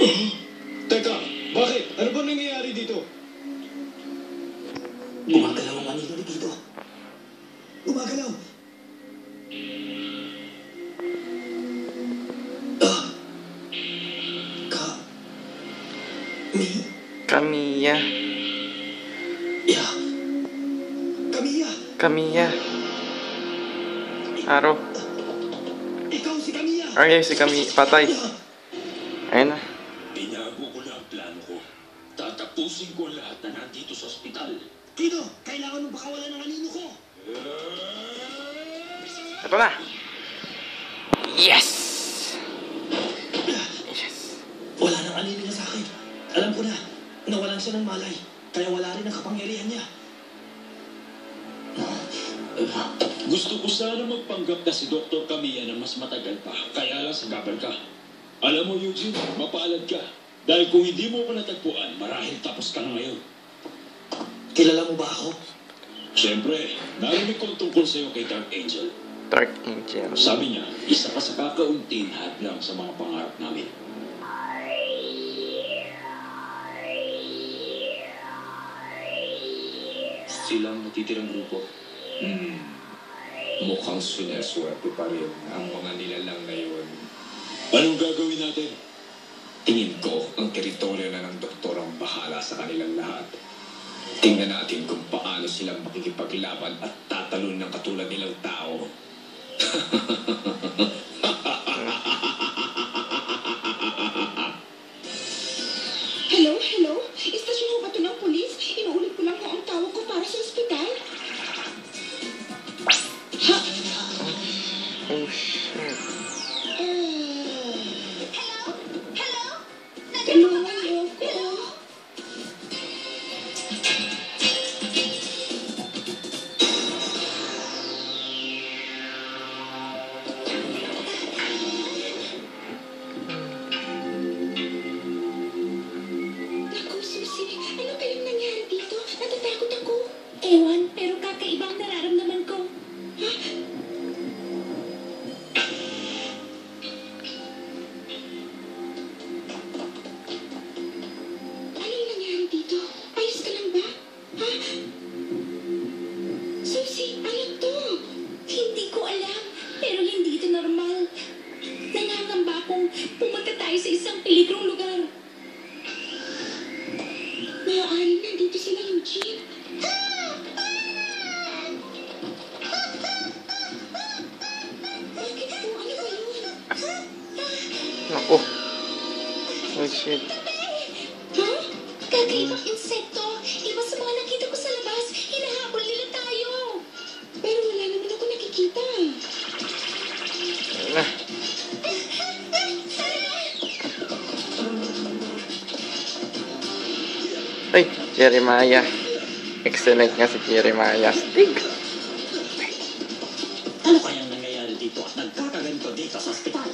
Teka, bakit? Ano ba nangyayari dito? Gumagalaw ang anino ni Tito. Gumagalaw. Kamiya. Yeah. Kamiya. Aro. Ikaw si Kamiya. Ay, si Kamiya. Patay. Ayun na. Binago ko na ang plano ko. Tatapusin ko ang lahat na nandito sa ospital. Tito, kailangan mong pakawalan ng anino ko. Ito na. Yes! Wala nang anino niya sa akin. Alam ko na, nawalan siya ng malay. Kaya wala rin ang kapangyarihan niya. Gusto ko sana magpanggap na si Dr. Kamiya na mas matagal pa. Kaya lang sagabal ka. Alam mo, Eugene, mapaalad ka. Dahil kung hindi mo ko natagpuan, marahil tapos ka na ngayon. Kilala mo ba ako? Siyempre, narinig ko tungkol sa'yo kay Dark Angel. Dark Angel. Sabi niya, isa ka sa kakaunting hadlang sa mga pangarap namin. Silang natitirang grupo. Mukhang sineswerte pa rin ang mga nilalang na yun. Anong gagawin natin? Tingin ko ang teritoryo na ng doktor ang bahala sa kanilang lahat. Tingnan natin kung paano silang makikipaglaban at tatalon ng katulad nilang tao. Hello? Istasyon ho ba ito ng polis? Inuulit ko lang ho ang tawag ko para sa ospital. Oh, shit. Tulungan niyo ako. Naku, Susie, ano kayang nangyari dito? Natatakot ako. Ewan, pero kakaibang nararamdaman ko. Anong nangyari dito? Ayos ka lang ba? Ha? Susie, ano to? Hindi ko alam, pero hindi ito normal. Nangangamba akong pumunta tayo sa isang peligrong lugar. Maaaring nandito sila, Eugene. Bakit po? Ano ba yun? Naku. Oh, shit. Ha? Kakaibang insekto. Iba sa mga nakita ko sa labas. Hinahabol nila tayo. Pero wala naman ako nakikita. Ayun na. Ay, Jeremiah. Excellent nga si Jeremiah. Stig. Ano kayang nangyayari dito at nagkakaganito dito sa ospital?